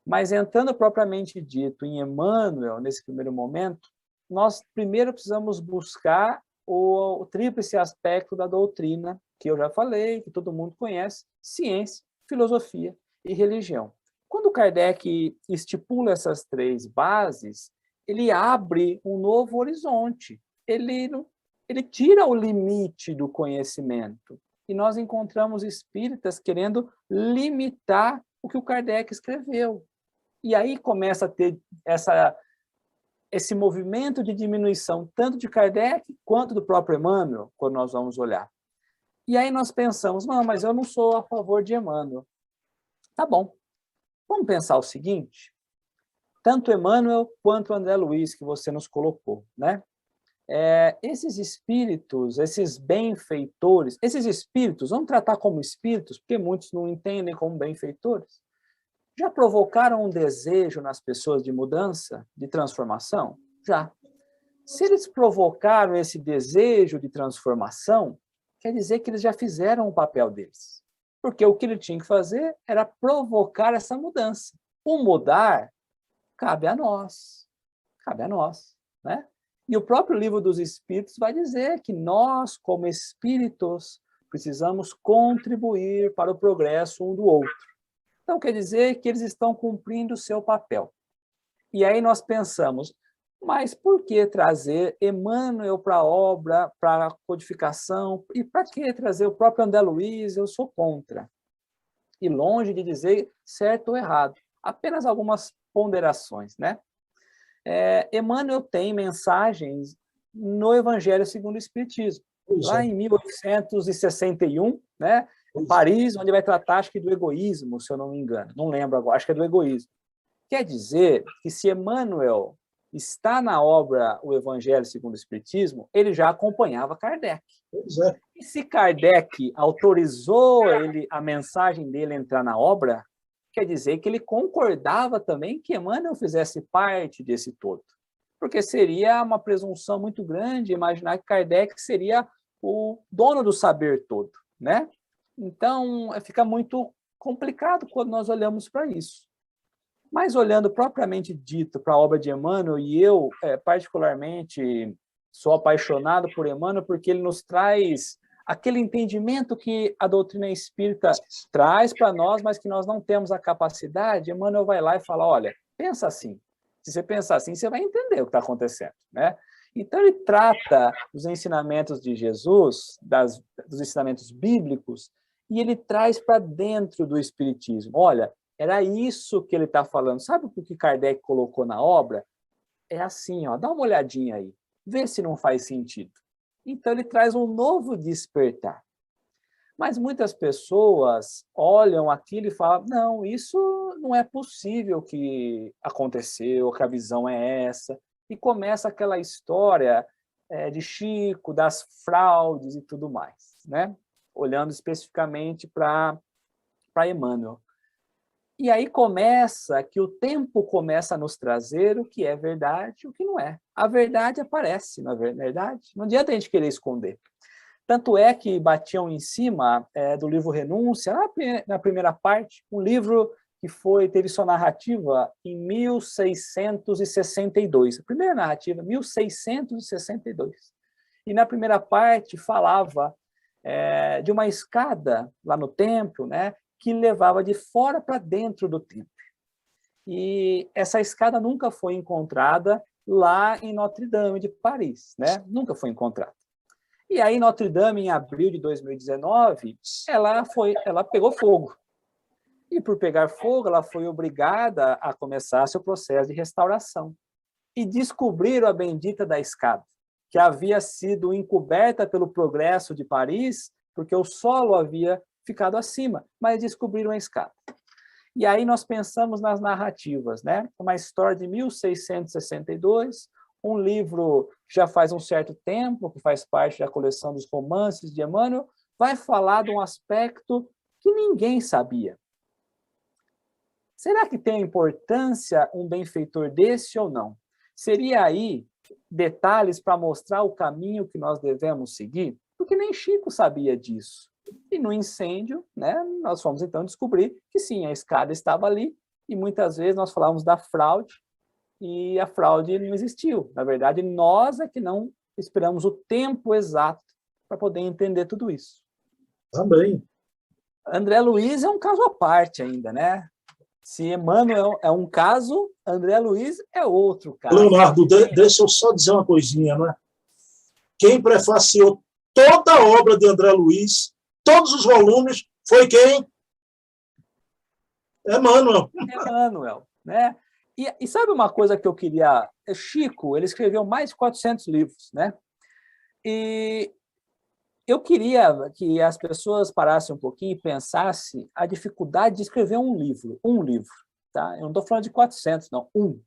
Mas entrando propriamente dito em Emmanuel, nesse primeiro momento, nós primeiro precisamos buscar o tríplice aspecto da doutrina, que eu já falei, que todo mundo conhece: ciência, filosofia e religião. Quando Kardec estipula essas 3 bases, ele abre um novo horizonte, ele tira o limite do conhecimento. E nós encontramos espíritas querendo limitar o que o Kardec escreveu. E aí começa a ter esse movimento de diminuição, tanto de Kardec quanto do próprio Emmanuel, quando nós vamos olhar. E aí nós pensamos, não, mas eu não sou a favor de Emmanuel. Tá bom, vamos pensar o seguinte, tanto Emmanuel quanto André Luiz, que você nos colocou, né? Esses espíritos, esses benfeitores, esses espíritos, vamos tratar como espíritos, porque muitos não entendem como benfeitores, já provocaram um desejo nas pessoas de mudança, de transformação? Já. Se eles provocaram esse desejo de transformação, quer dizer que eles já fizeram o papel deles. Porque o que ele tinha que fazer era provocar essa mudança. O mudar cabe a nós. Cabe a nós, né? E o próprio Livro dos Espíritos vai dizer que nós, como espíritos, precisamos contribuir para o progresso um do outro. Então, quer dizer que eles estão cumprindo o seu papel. E aí nós pensamos, mas por que trazer Emmanuel para a obra, para a codificação? E para que trazer o próprio André Luiz? Eu sou contra. E longe de dizer certo ou errado, apenas algumas ponderações, né? Emmanuel tem mensagens no Evangelho segundo o Espiritismo. Lá em 1861, né? Paris, onde vai tratar, acho que do egoísmo, se eu não me engano. Não lembro agora, acho que é do egoísmo. Quer dizer que se Emmanuel está na obra O Evangelho segundo o Espiritismo, ele já acompanhava Kardec. E se Kardec autorizou a mensagem dele entrar na obra, quer dizer que ele concordava também que Emmanuel fizesse parte desse todo. Porque seria uma presunção muito grande imaginar que Kardec seria o dono do saber todo, né? Então, fica muito complicado quando nós olhamos para isso. Mas olhando propriamente dito para a obra de Emmanuel, e eu particularmente sou apaixonado por Emmanuel porque ele nos traz aquele entendimento que a doutrina espírita traz para nós, mas que nós não temos a capacidade. Emmanuel vai lá e fala, olha, pensa assim. Se você pensar assim, você vai entender o que está acontecendo, né? Então, ele trata os ensinamentos de Jesus, dos ensinamentos bíblicos, e ele traz para dentro do Espiritismo. Olha, era isso que ele está falando. Sabe o que Kardec colocou na obra? É assim, ó, dá uma olhadinha aí, vê se não faz sentido. Então, ele traz um novo despertar. Mas muitas pessoas olham aquilo e falam, não, isso não é possível que aconteceu, que a visão é essa. E começa aquela história de Chico, das fraudes e tudo mais, né? Olhando especificamente para Emmanuel. E aí começa que o tempo começa a nos trazer o que é verdade e o que não é. A verdade aparece, não é verdade? Não adianta a gente querer esconder. Tanto é que batiam em cima do livro Renúncia, na primeira parte, um livro que teve sua narrativa em 1662. A primeira narrativa, 1662. E na primeira parte falava de uma escada lá no templo, né, que levava de fora para dentro do templo. E essa escada nunca foi encontrada lá em Notre Dame de Paris, né? Nunca foi encontrada. E aí Notre Dame, em abril de 2019, ela pegou fogo. E por pegar fogo, ela foi obrigada a começar seu processo de restauração. E descobriram a bendita da escada, que havia sido encoberta pelo progresso de Paris, porque o solo havia ficado acima, mas descobriram a escada. E aí nós pensamos nas narrativas, né? Uma história de 1662, um livro que já faz um certo tempo, que faz parte da coleção dos romances de Emmanuel, vai falar de um aspecto que ninguém sabia. Será que tem importância um benfeitor desse ou não? Seria aí detalhes para mostrar o caminho que nós devemos seguir? Porque nem Chico sabia disso. E no incêndio, né, nós fomos então descobrir que sim, a escada estava ali, e muitas vezes nós falávamos da fraude, e a fraude não existiu. Na verdade, nós é que não esperamos o tempo exato para poder entender tudo isso. Também. André Luiz é um caso à parte ainda, né? Se Emmanuel é um caso, André Luiz é outro caso. Leonardo, deixa eu só dizer uma coisinha, né? Quem prefaciou toda a obra de André Luiz, todos os volumes, foi quem? Emmanuel. Emmanuel, né? E sabe uma coisa que eu queria... Chico, ele escreveu mais de 400 livros, né? E eu queria que as pessoas parassem um pouquinho e pensassem a dificuldade de escrever um livro, tá? Eu não estou falando de 400, não, um.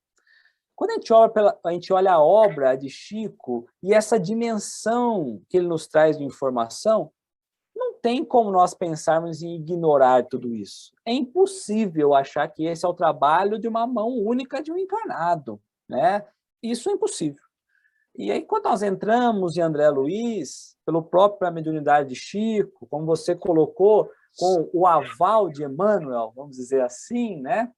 Quando a gente olha a obra de Chico e essa dimensão que ele nos traz de informação, não tem como nós pensarmos em ignorar tudo isso. É impossível achar que esse é o trabalho de uma mão única de um encarnado, né? Isso é impossível. E aí, quando nós entramos em André Luiz, pela própria mediunidade de Chico, como você colocou, com o aval de Emmanuel, vamos dizer assim, né?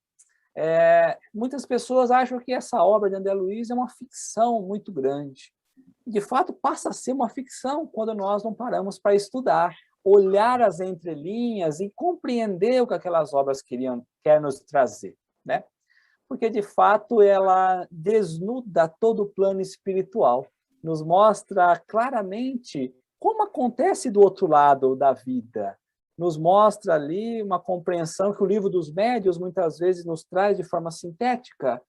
Muitas pessoas acham que essa obra de André Luiz é uma ficção muito grande. De fato, passa a ser uma ficção quando nós não paramos para estudar, olhar as entrelinhas e compreender o que aquelas obras querem nos trazer, né? Porque, de fato, ela desnuda todo o plano espiritual, nos mostra claramente como acontece do outro lado da vida, nos mostra ali uma compreensão que o livro dos médiuns muitas vezes nos traz de forma sintética,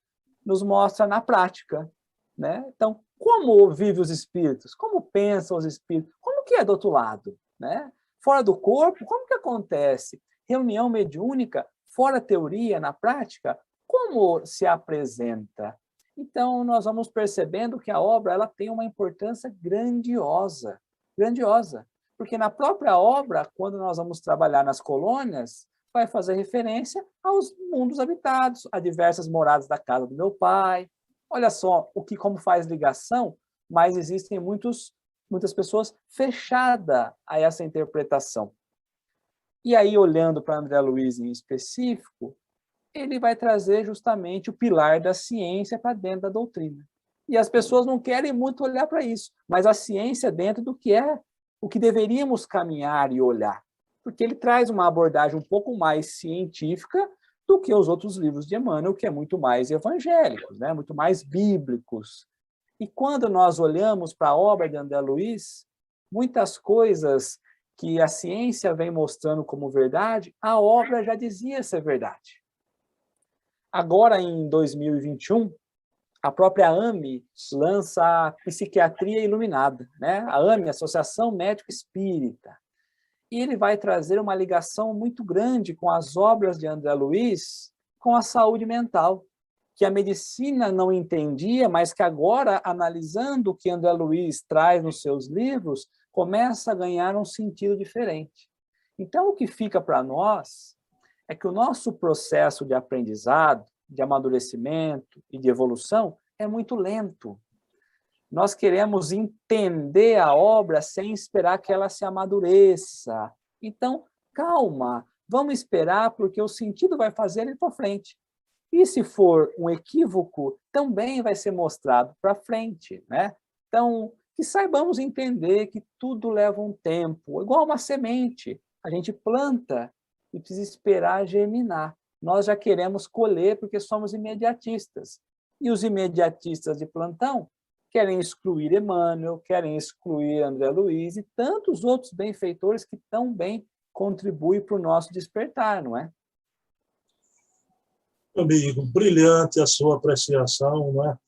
nos mostra na prática, né? Então, como vivem os espíritos? Como pensam os espíritos? Como que é do outro lado, né? Fora do corpo, como que acontece? Reunião mediúnica, fora teoria, na prática, como se apresenta? Então, nós vamos percebendo que a obra ela tem uma importância grandiosa, grandiosa. Porque na própria obra, quando nós vamos trabalhar nas colônias, vai fazer referência aos mundos habitados, a diversas moradas da casa do meu pai. Olha só como faz ligação, mas existem muitas pessoas fechadas a essa interpretação. E aí, olhando para André Luiz em específico, ele vai trazer justamente o pilar da ciência para dentro da doutrina. E as pessoas não querem muito olhar para isso, mas a ciência dentro do que é o que deveríamos caminhar e olhar, porque ele traz uma abordagem um pouco mais científica do que os outros livros de Emmanuel, que é muito mais evangélicos, né? Muito mais bíblicos. E quando nós olhamos para a obra de André Luiz, muitas coisas que a ciência vem mostrando como verdade, a obra já dizia ser verdade. Agora, em 2021, a própria AME lança a Psiquiatria Iluminada, né? A AME, Associação Médico Espírita. E ele vai trazer uma ligação muito grande com as obras de André Luiz com a saúde mental. que a medicina não entendia, mas que agora, analisando o que André Luiz traz nos seus livros, começa a ganhar um sentido diferente. Então, o que fica para nós é que o nosso processo de aprendizado, de amadurecimento e de evolução é muito lento. Nós queremos entender a obra sem esperar que ela se amadureça. Então, calma, vamos esperar, porque o sentido vai fazer ele para frente. E se for um equívoco, também vai ser mostrado para frente, né? Então, que saibamos entender que tudo leva um tempo, igual uma semente. A gente planta e precisa esperar germinar. Nós já queremos colher porque somos imediatistas. E os imediatistas de plantão querem excluir Emmanuel, querem excluir André Luiz e tantos outros benfeitores que tão bem contribuem para o nosso despertar, não é? Amigo, brilhante a sua apreciação, não é?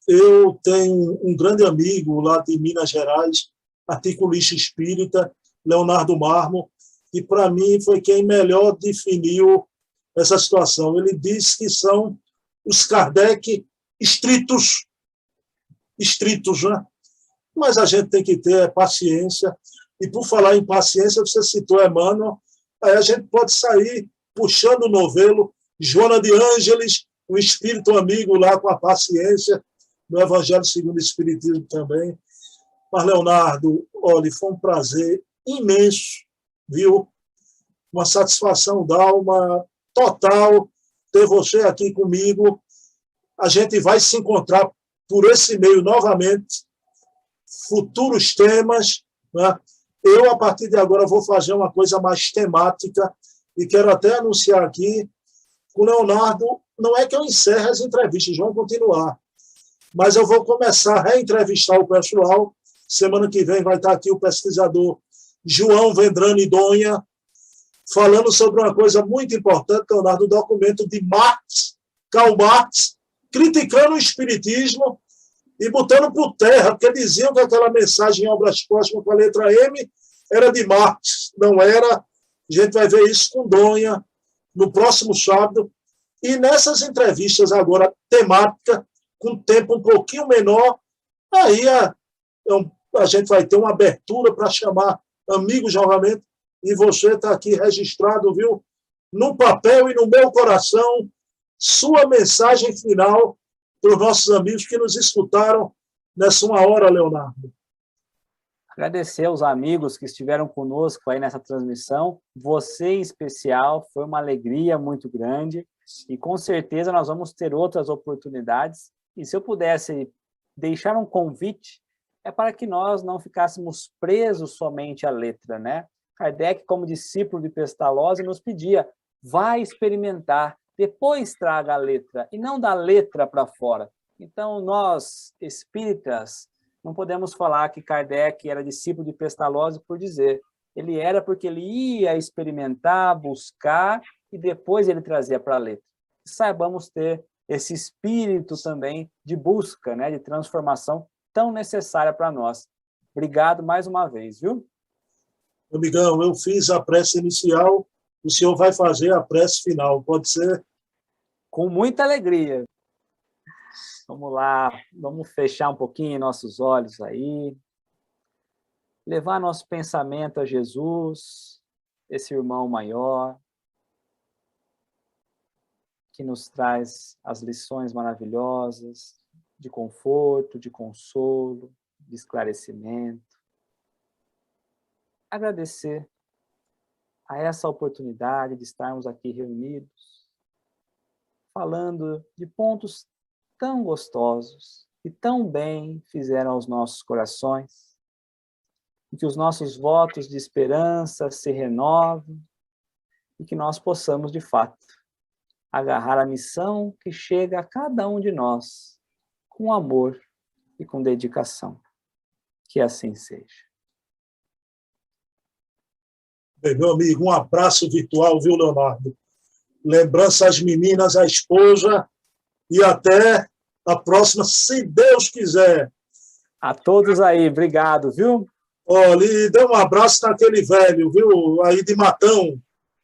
Eu tenho um grande amigo lá de Minas Gerais, articulista espírita, Leonardo Marmo, e para mim foi quem melhor definiu essa situação. Ele diz que são os Kardec estritos, né? Mas a gente tem que ter paciência. E por falar em paciência, você citou Emmanuel, aí a gente pode sair puxando o novelo, Joana de Ângeles, um espírito amigo lá com a paciência, no Evangelho segundo o Espiritismo também. Mas, Leonardo, olha, foi um prazer imenso, viu? Uma satisfação da alma total ter você aqui comigo. A gente vai se encontrar por esse meio novamente, futuros temas, né? Eu, a partir de agora, vou fazer uma coisa mais temática e quero até anunciar aqui com o Leonardo, não é que eu encerre as entrevistas, vão continuar, mas eu vou começar a reentrevistar o pessoal. Semana que vem vai estar aqui o pesquisador João Vendrani Donha, falando sobre uma coisa muito importante, Leonardo, o documento de Marx, Karl Marx, criticando o espiritismo e botando por terra, porque diziam que aquela mensagem em Obras Póstumas com a letra M era de Marx, não era. A gente vai ver isso com Donha no próximo sábado. E nessas entrevistas agora temática, com tempo um pouquinho menor, aí a gente vai ter uma abertura para chamar amigos novamente, e você está aqui registrado, viu? No papel e no meu coração, sua mensagem final para os nossos amigos que nos escutaram nessa uma hora, Leonardo. Agradecer aos amigos que estiveram conosco aí nessa transmissão. Você, em especial, foi uma alegria muito grande e, com certeza, nós vamos ter outras oportunidades. E se eu pudesse deixar um convite, é para que nós não ficássemos presos somente à letra, né? Kardec, como discípulo de Pestalozzi, nos pedia, vai experimentar, depois traga a letra, e não da letra para fora. Então, nós, espíritas, não podemos falar que Kardec era discípulo de Pestalozzi por dizer. Ele era porque ele ia experimentar, buscar, e depois ele trazia para a letra. Saibamos ter esse espírito também de busca, né, de transformação tão necessária para nós. Obrigado mais uma vez, viu? Amigão, eu fiz a prece inicial, o senhor vai fazer a prece final, pode ser? Com muita alegria. Vamos lá, vamos fechar um pouquinho nossos olhos aí. Levar nosso pensamento a Jesus, esse irmão maior, que nos traz as lições maravilhosas de conforto, de consolo, de esclarecimento. Agradecer a essa oportunidade de estarmos aqui reunidos, falando de pontos tão gostosos e tão bem fizeram aos nossos corações, e que os nossos votos de esperança se renovem e que nós possamos, de fato, agarrar a missão que chega a cada um de nós, com amor e com dedicação. Que assim seja. Bem, meu amigo, um abraço virtual, viu, Leonardo? Lembrança às meninas, à esposa, e até a próxima, se Deus quiser. A todos aí, obrigado, viu? Olha, e dê um abraço naquele velho, viu, aí de Matão,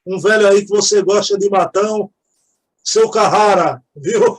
um velho aí que você gosta de Matão, seu Carrara, viu?